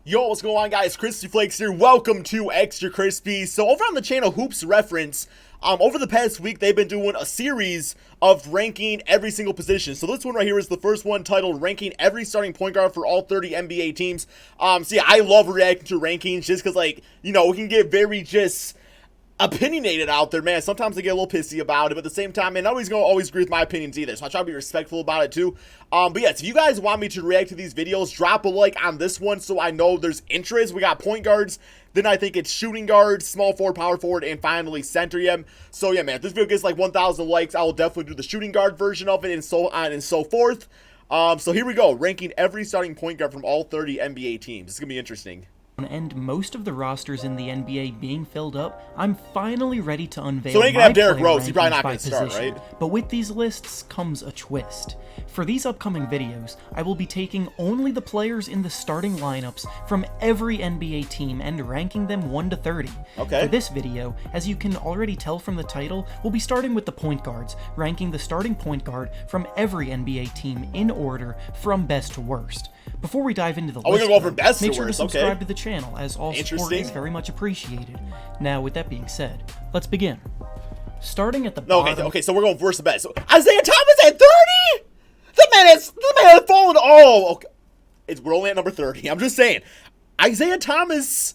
Yo, what's going on, guys? Crispy Flakes here. Welcome to Extra Crispy. So over on the channel Hoops Reference, over the past week, they've been doing a series of ranking every single position. So this one right here is the first one, titled Ranking Every Starting Point Guard for All 30 NBA Teams. So yeah, I love reacting to rankings just because, like, you know, we can get very just opinionated out there, man. Sometimes I get a little pissy about it, but at the same time, man, nobody's gonna always agree with my opinions either, so I try to be respectful about it too. But yes, if you guys want me to react to these videos, drop a like on this one so I know there's interest. We got point guards, then I think it's shooting guards, small forward, power forward, and finally center. So yeah, man, if this video gets like 1,000 likes, I will definitely do the shooting guard version of it, and so on and so forth. So here we go, ranking every starting point guard from all 30 NBA teams. It's gonna be interesting. And most of the rosters in the NBA being filled up, I'm finally ready to unveil so my you can have Derrick player Rose, you're probably rankings not by going to start, position. right? But with these lists comes a twist. For these upcoming videos, I will be taking only the players in the starting lineups from every NBA team and ranking them 1 to 30. Okay. For this video, as you can already tell from the title, we'll be starting with the point guards, ranking the starting point guard from every NBA team in order from best to worst. Before we dive into the list, we're gonna go from best to make sure to worst, subscribe okay. to the channel, as all support Interesting. is very much appreciated. Now, with that being said, let's begin. Starting at the No, bottom... okay, so we're going worst to best. So Isaiah Thomas at 30? The man has fallen. Oh, okay. We're only at number 30. I'm just saying. Isaiah Thomas.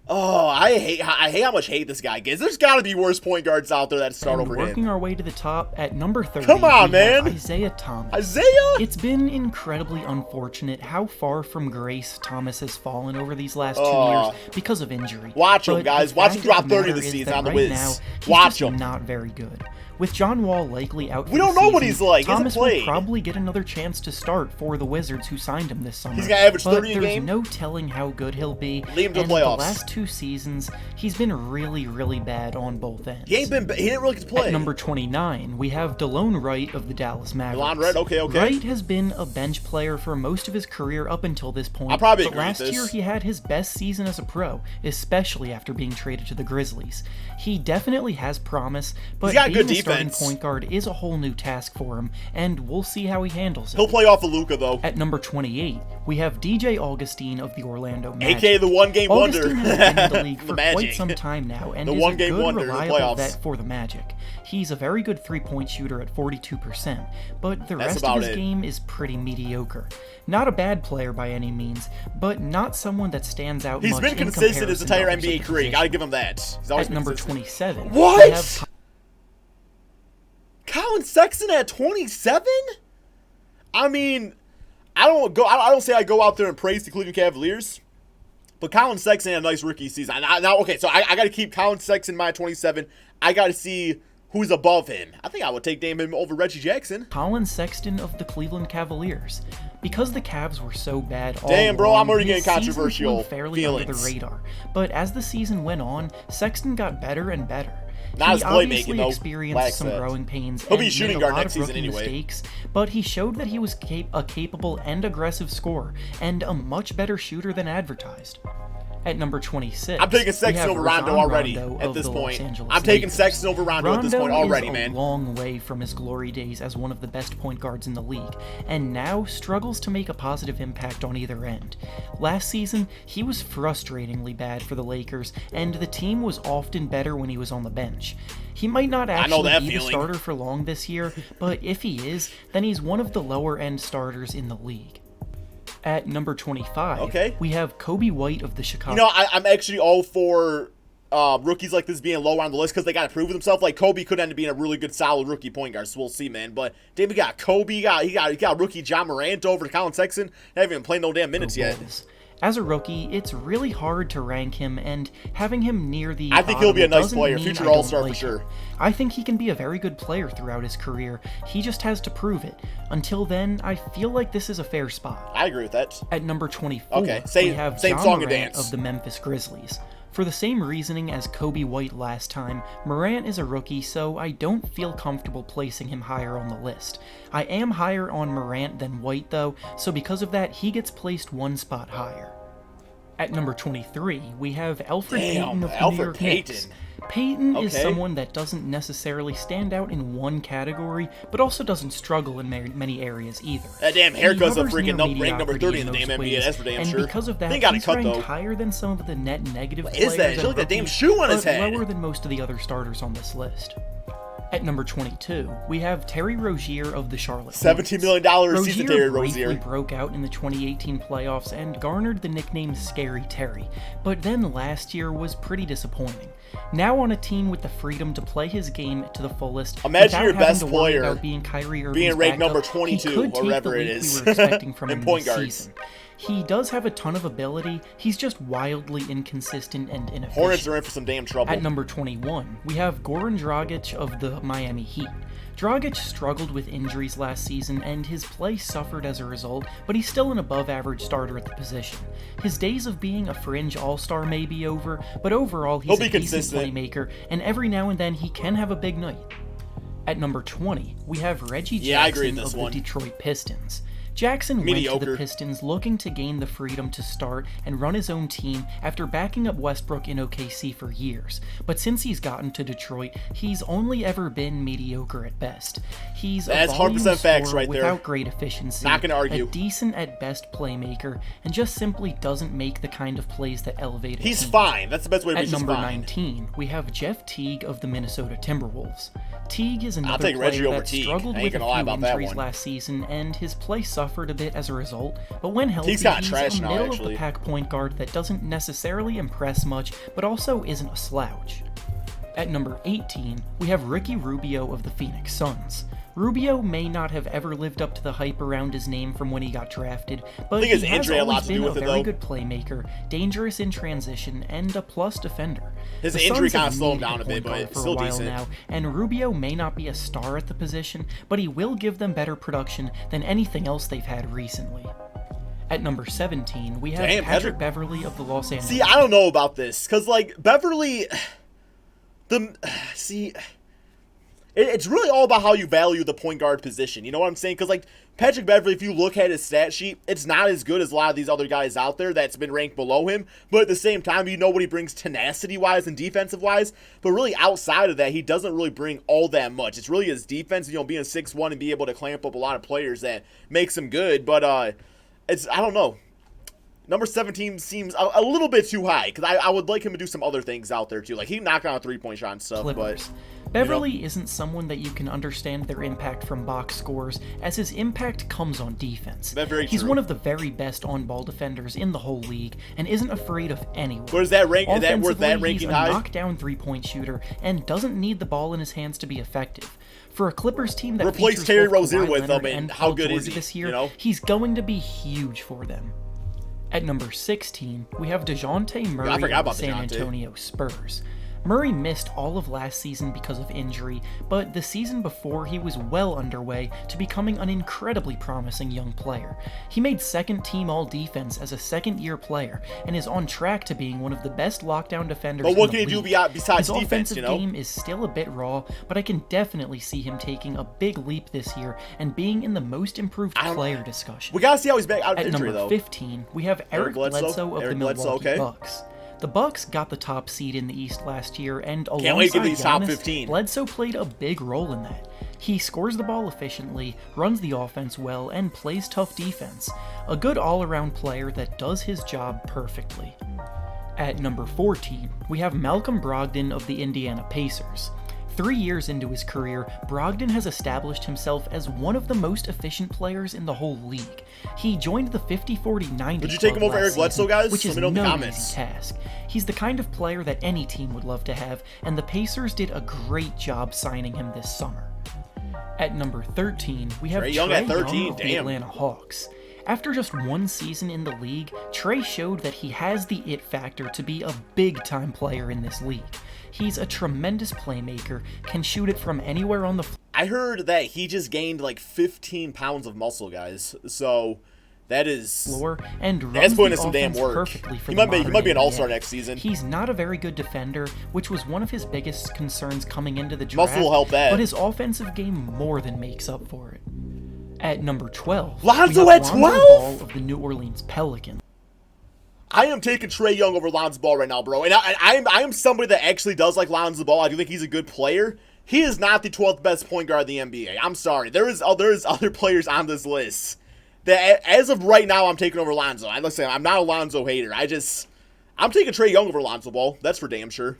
Oh, I hate how much hate this guy gets. There's got to be worse point guards out there that start And over working him. our way to the top at number 30. Come on, we have man. Isaiah Thomas. Isaiah? It's been incredibly unfortunate how far from grace Thomas has fallen over these last 2 years because of injury. Watch him, But guys. the Watch him fact drop of the 30 matter this is season that on the right Wiz. now, he's Watch just him. not very good. With John Wall likely out for We the don't know what season, he's like. He hasn't Thomas will played. probably get another chance to start for the Wizards who signed him this summer. He's gonna average but 30 a there's game? no telling how good he'll be. Lead him to and the playoffs. the last 2 seasons, he's been really, really bad on both ends. He didn't really get to play. At number 29, we have DeLone Wright of the Dallas Mavericks. DeLone Wright, okay. Wright has been a bench player for most of his career up until this point. I'll probably but agree with last this. year he had his best season as a pro, especially after being traded to the Grizzlies. He definitely has promise, but He's got being good a starting defense. point guard is a whole new task for him, and we'll see how he handles it. He'll play off of Luka, though. At number 28, we have DJ Augustine of the Orlando Magic. AKA the one-game wonder. Augustine has been in the league The for Magic. quite some time now, and The is a one-game good, wonder in the reliable playoffs. vet for the Magic. He's a very good three-point shooter at 42%, but the rest about of his it. game is pretty mediocre. Not a bad player by any means, but not someone that stands out He's much been in consistent his comparison entire to others NBA at the career. position. Gotta give him that. He's always At been number consistent. 27, What? we have Colin Sexton at 27? I mean, I don't say I go out there and praise the Cleveland Cavaliers, but Colin Sexton had a nice rookie season. Now, okay, so I got to keep Colin Sexton in my 27. I got to see who's above him. I think I would take Damon over Reggie Jackson. Colin Sexton of the Cleveland Cavaliers. Because the Cavs were so bad all Damn, bro, along, I'm already his getting season controversial flew fairly under the feelings. radar. But as the season went on, Sexton got better and better. Not he his playmaking, obviously though. experienced Lacks some that. growing pains He'll be and shooting made a guard lot next of season rookie anyway. mistakes, but he showed that he was a capable and aggressive scorer, and a much better shooter than advertised. At number 26, I'm taking we Sexton have over Rondo Rajon already Rondo at of this the Los point. Angeles I'm taking Lakers. Sexton over Rondo at this point already, is man. a long way from his glory days as one of the best point guards in the league, and now struggles to make a positive impact on either end. Last season, he was frustratingly bad for the Lakers, and the team was often better when he was on the bench. He might not know actually that be the feeling. starter for long this year, but if he is, then he's one of the lower-end starters in the league. At number 25, Okay. we have Kobe White of the Chicago. You know, I'm actually all for rookies like this being lower on the list because they got to prove themselves. Like Kobe could end up being a really good, solid rookie point guard. So we'll see, man. But David got Kobe, he got rookie John Morant over to Colin Sexton. They haven't even played no damn minutes yet. Bulls. As a rookie, it's really hard to rank him, and having him near the I think he'll be a bottom nice doesn't player, mean future I don't all-star for like sure. him. I think he can be a very good player throughout his career. He just has to prove it. Until then, I feel like this is a fair spot. I agree with that. At number 24, Okay, we have same John song and Morant dance. of the Memphis Grizzlies. For the same reasoning as Kobe White last time, Morant is a rookie, so I don't feel comfortable placing him higher on the list. I am higher on Morant than White, though, so because of that, he gets placed one spot higher. At number 23, we have Alfred Damn, Payton of the Alfred New York Payton. Knicks. Payton is Okay. someone that doesn't necessarily stand out in one category, but also doesn't struggle in many areas either. That damn He haircut's a hovers freaking near rank number 30 in the mediocrity damn NBA, most that's for damn ways, sure. And because of that, They got it he's cut, ranked though. higher than some of the net negative What players is that? Look and at that damn rookies, shoe on his but head. lower than most of the other starters on this list. At number 22, we have Terry Rozier of the Charlotte $17 million Hornets. season Terry briefly Rozier. broke out in the 2018 playoffs and garnered the nickname Scary Terry, but then last year was pretty disappointing. Now on a team with the freedom to play his game to the fullest, Imagine without your having best to worry player about being Kyrie Irving's being ranked backup, number he 22 could or take the wherever it leap is. we were expecting from In him point this guards. season. He does have a ton of ability, he's just wildly inconsistent and inefficient. Hornets are in for some damn trouble. At number 21, we have Goran Dragic of the Miami Heat. Dragic struggled with injuries last season, and his play suffered as a result, but he's still an above-average starter at the position. His days of being a fringe all-star may be over, but overall he's He'll be a decent consistent. playmaker, and every now and then he can have a big night. At number 20, we have Reggie Yeah, I agree Jackson with this of one. the Detroit Pistons. Jackson went to Mediocre. the Pistons looking to gain the freedom to start and run his own team after backing up Westbrook in OKC for years. But since he's gotten to Detroit, he's only ever been mediocre at best. He's That's a volume 100% facts scorer right there. without great efficiency, Not gonna argue. a decent at best playmaker, and just simply doesn't make the kind of plays that elevate a He's team. fine. That's the best way to be. At He's just number fine. 19, we have Jeff Teague of the Minnesota Timberwolves. Teague is another take Reggie player over that Teague. struggled I ain't with a gonna lie few about that injuries one. last season, and his play suffered a bit as a result. But when healthy, Teague's kinda he's trash a now, middle of actually. the pack point guard that doesn't necessarily impress much, but also isn't a slouch. At number 18, we have Ricky Rubio of the Phoenix Suns. Rubio may not have ever lived up to the hype around his name from when he got drafted, but think he his has injury had a lot always to do been a with it, very though. good playmaker, dangerous in transition, and a plus defender. His The injury Suns kinda have slowed him needed down a point bit, but guard it's for still a while decent. now, and Rubio may not be a star at the position, but he will give them better production than anything else they've had recently. At number 17, we have Damn, Patrick Beverly of the Los Angeles. See, I don't know about this because like Beverly, it's really all about how you value the point guard position. You know what I'm saying? Because like Patrick Beverly, if you look at his stat sheet, it's not as good as a lot of these other guys out there that's been ranked below him. But at the same time, you know what he brings tenacity wise and defensive wise. But really outside of that, he doesn't really bring all that much. It's really his defense, you know, being 6'1" and be able to clamp up a lot of players that makes him good. But I don't know. Number 17 seems a little bit too high because I would like him to do some other things out there too. Like he knocked out a 3-point shot and stuff, Clippers. Beverly isn't someone that you can understand their impact from box scores, as his impact comes on defense. That's very He's true. one of the very best on-ball defenders in the whole league, and isn't afraid of anyone. But is that rank? Is that worth that Offensively, ranking he's a high? knockdown three-point shooter, and doesn't need the ball in his hands to be effective. For a Clippers team that Replace features Terry both Rozier Kawhi with Leonard him, and and how Paul good is George he, this year, you know? he's going to be huge for them. At number 16, we have DeJounte Murray I forgot of the about San DeJounte. Antonio Spurs. Murray missed all of last season because of injury, but the season before he was well underway to becoming an incredibly promising young player. He made second team all-defense as a second-year player and is on track to being one of the best lockdown defenders But what in the can he do league. besides His defense, offensive you know? game is still a bit raw, but I can definitely see him taking a big leap this year and being in the most improved player discussion. We gotta see how he's back out of At injury number though. 15, we have Eric Bledsoe of Eric the Bledsoe, Milwaukee okay. Bucks. The Bucks got the top seed in the East last year, and Can't wait to get alongside these top Giannis, 15. Bledsoe played a big role in that. He scores the ball efficiently, runs the offense well, and plays tough defense. A good all-around player that does his job perfectly. At number 14, we have Malcolm Brogdon of the Indiana Pacers. 3 years into his career, Brogdon has established himself as one of the most efficient players in the whole league. He joined the 50-40-90 Would you take club him over last Eric Bledsoe, season, guys? which Let is me know in the no comments. easy task. He's the kind of player that any team would love to have, and the Pacers did a great job signing him this summer. At number 13, we have Trae Trae Young at 13, Young of the damn. Atlanta Hawks. After just one season in the league, Trae showed that he has the it factor to be a big-time player in this league. He's a tremendous playmaker, can shoot it from anywhere on the I heard that he just gained like 15 pounds of muscle, guys. So that is floor and runs that's putting the in some damn offense work. perfectly for He the might be modern an NBA. all-star next season. He's not a very good defender, which was one of his biggest concerns coming into the draft. Muscle will help that. But his offensive game more than makes up for it. At number 12, Lonzo we have at Lonzo 12? Ball of the New Orleans Pelicans. I am taking Trae Young over Lonzo Ball right now, bro. And I am somebody that actually does like Lonzo Ball. I do think he's a good player. He is not the 12th best point guard in the NBA. I'm sorry. There's other players on this list that, as of right now, I'm taking over Lonzo. Listen, I'm not a Lonzo hater. I'm taking Trae Young over Lonzo Ball. That's for damn sure.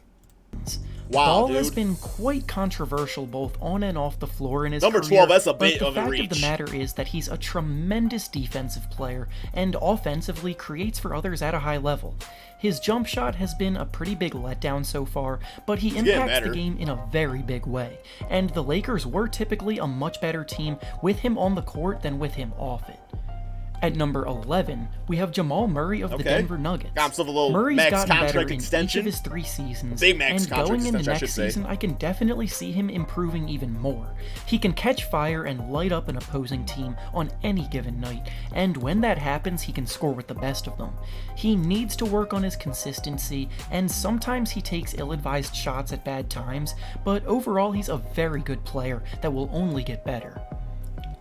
Wow, Ball dude. has been quite controversial both on and off the floor in his Number career, 12, that's a bit but of the a fact reach. of the matter is that he's a tremendous defensive player and offensively creates for others at a high level. His jump shot has been a pretty big letdown so far, but he impacts the game in a very big way, and the Lakers were typically a much better team with him on the court than with him off it. At number 11, we have Jamal Murray of the Denver Nuggets. Got himself a little Murray's max gotten contract better extension. in each of his 3 seasons, Big max and contract going into extension, I should next say. season, I can definitely see him improving even more. He can catch fire and light up an opposing team on any given night, and when that happens, he can score with the best of them. He needs to work on his consistency, and sometimes he takes ill-advised shots at bad times, but overall he's a very good player that will only get better.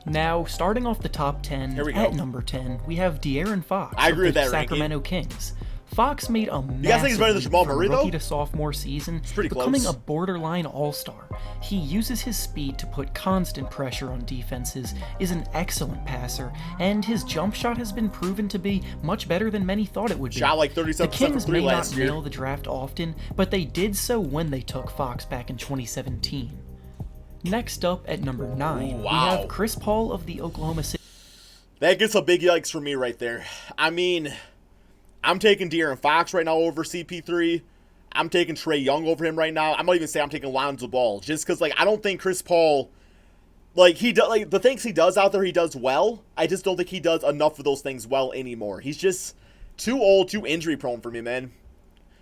Now, starting off the top 10, at number 10, we have De'Aaron Fox I agree of with the that Sacramento Kings. Fox made a You guys think he's better than massive Jamal leap from Murray, though? rookie to sophomore season, pretty becoming close. a borderline all-star. He uses his speed to put constant pressure on defenses, is an excellent passer, and his jump shot has been proven to be much better than many thought it would be. Shot like 37% The Kings from three may last not year. nail the draft often, but they did so when they took Fox back in 2017. Next up at number 9, Ooh, we wow. have Chris Paul of the Oklahoma City. That gets a big yikes for me right there. I mean, I'm taking De'Aaron Fox right now over CP3. I'm taking Trae Young over him right now. I might even say I'm taking Lonzo Ball just because, like, I don't think Chris Paul, like, the things he does out there, he does well. I just don't think he does enough of those things well anymore. He's just too old, too injury prone for me, man.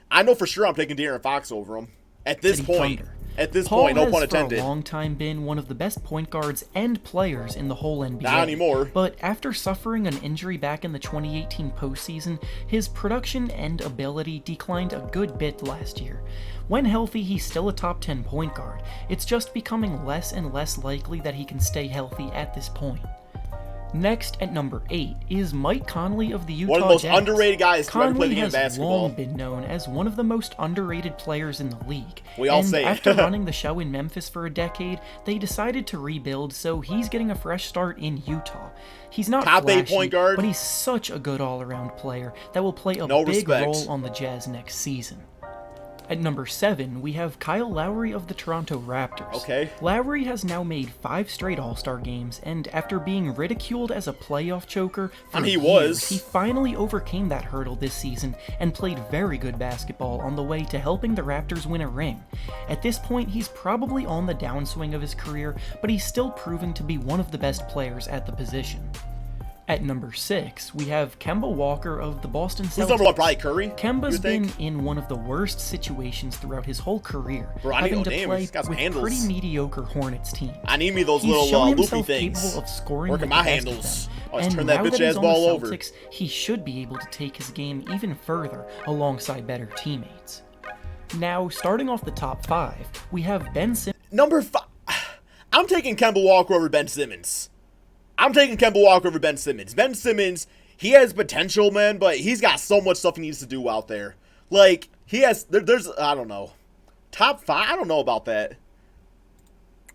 I know for sure I'm taking De'Aaron Fox over him at this City point. Thunder. At this Paul point, no has pun for intended. a long time been one of the best point guards and players in the whole NBA. Not anymore. But after suffering an injury back in the 2018 postseason, his production and ability declined a good bit last year. When healthy, he's still a top 10 point guard. It's just becoming less and less likely that he can stay healthy at this point. Next, at number 8, is Mike Conley of the Utah Jazz. One of the most underrated guys to ever play Conley the game of has basketball. long been known as one of the most underrated players in the league. We all and say it. after running the show in Memphis for a decade, they decided to rebuild, so he's getting a fresh start in Utah. He's not Top 8 flashy, point guard. but he's such a good all-around player that will play a No big respect. role on the Jazz next season. At number 7, we have Kyle Lowry of the Toronto Raptors. Okay. Lowry has now made 5 straight All-Star games, and after being ridiculed as a playoff choker for And he years, was. he finally overcame that hurdle this season and played very good basketball on the way to helping the Raptors win a ring. At this point, he's probably on the downswing of his career, but he's still proving to be one of the best players at the position. At number 6, we have Kemba Walker of the Boston Celtics. Who's number 1? Probably Curry? you Kemba's would think? been in one of the worst situations throughout his whole career, Bro, I having need- to damn, play he's got some with handles. pretty mediocre Hornets teams. I need me those He's little shown loopy himself things. capable of scoring Working with my the best handles. of them. Always And turn that now bitch that he's ass on the ball over. Celtics, he should be able to take his game even further alongside better teammates. Now, starting off the top 5, we have Ben Simmons. Number 5. I'm taking Kemba Walker over Ben Simmons. I'm taking Kemba Walker over Ben Simmons. Ben Simmons, he has potential, man, but he's got so much stuff he needs to do out there. Like, he has, there's, I don't know. Top 5? I don't know about that.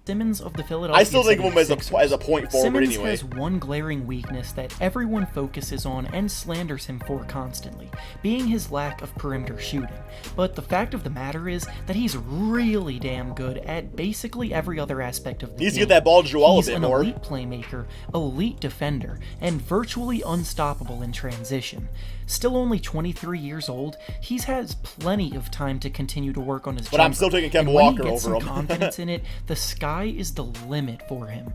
Simmons of the Philadelphia I still think of him as a 76ers. point forward Simmons anyway. has one glaring weakness that everyone focuses on and slanders him for constantly, being his lack of perimeter shooting. But the fact of the matter is that he's really damn good at basically every other aspect of the Needs to game. get that ball to Joel a He's bit an more. elite playmaker, elite defender, and virtually unstoppable in transition. Still only 23 years old, he has plenty of time to continue to work on his But I'm jumper, still taking Kemba and when Walker he gets over some him. confidence in it, the sky is the limit for him.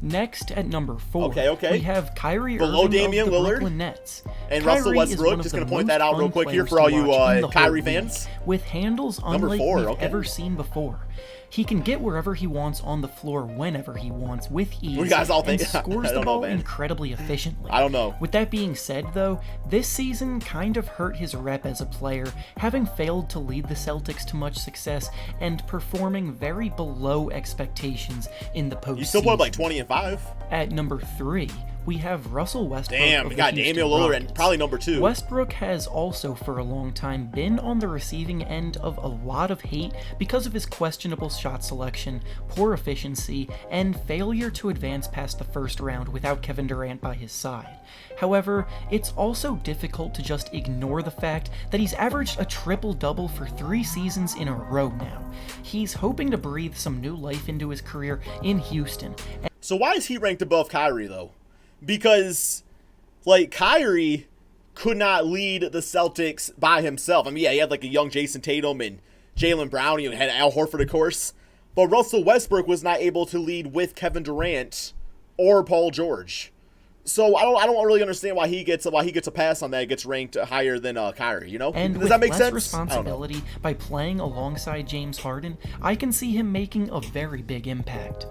Next, at number 4, Okay. we have Kyrie Below Irving Damian of the Lillard Brooklyn Nets. and Kyrie Russell is Westbrook. one of Just the gonna point most that out real fun quick here players for all to you watch in the whole Kyrie league, fans. with handles Number unlike 4, we've okay. ever seen before. He can get wherever he wants on the floor whenever he wants with ease, What do you guys all think? and scores I the don't know, ball man. incredibly efficiently. I don't know. With that being said, though, this season kind of hurt his rep as a player, having failed to lead the Celtics to much success and performing very below expectations in the postseason. You still put up like 20 and 5. At number 3, we have Russell Westbrook. Damn, of we the got Houston Damian Lillard, Rockets. and probably number 2. Westbrook has also for a long time been on the receiving end of a lot of hate because of his questionable shot selection, poor efficiency, and failure to advance past the first round without Kevin Durant by his side. However, it's also difficult to just ignore the fact that he's averaged a triple-double for 3 seasons in a row now. He's hoping to breathe some new life into his career in Houston. So why is he ranked above Kyrie, though? Because, like, Kyrie could not lead the Celtics by himself. I mean, yeah, he had, like, a young Jason Tatum and Jaylen Brown. He had Al Horford, of course. But Russell Westbrook was not able to lead with Kevin Durant or Paul George. So I don't really understand why he gets a pass on that. He gets ranked higher than Kyrie, you know? And Does with that make less sense? responsibility by playing alongside James Harden, I can see him making a very big impact.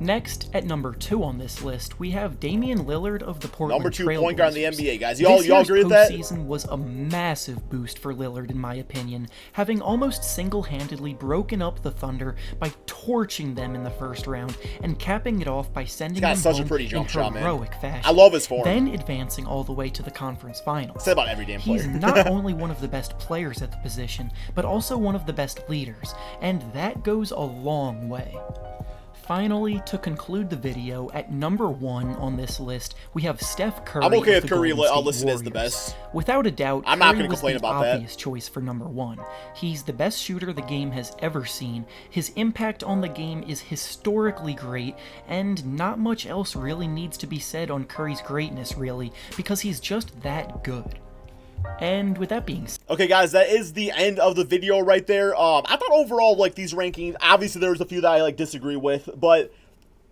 Next, at number 2 on this list, we have Damian Lillard of the Portland Number 2 Trailblazers. point guard in the NBA, guys. This Y'all year's agree with that? postseason was a massive boost for Lillard, in my opinion, having almost single-handedly broken up the Thunder by torching them in the first round and capping it off by sending them such a home pretty jump in shot, man. heroic fashion. I love his form. Then advancing all the way to the conference finals. Say about every damn player. He's not only one of the best players at the position, but also one of the best leaders, and that goes a long way. Finally, to conclude the video, at number 1 on this list, we have Steph Curry. I'm okay of if the Curry Golden State listed as the Warriors. best. Without a doubt, I'm not Curry gonna was complain the about that. obvious choice for number 1. He's the best shooter the game has ever seen. His impact on the game is historically great, and not much else really needs to be said on Curry's greatness, really, because he's just that good. And with that being said, Okay, guys, that is the end of the video right there. I thought overall, like, these rankings, obviously there was a few that I, like, disagree with, but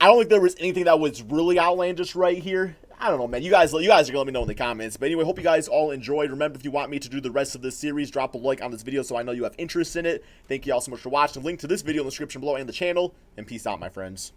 I don't think there was anything that was really outlandish right here. I don't know, man. You guys are going to let me know in the comments. But anyway, hope you guys all enjoyed. Remember, if you want me to do the rest of this series, drop a like on this video so I know you have interest in it. Thank you all so much for watching. Link to this video in the description below and the channel. And peace out, my friends.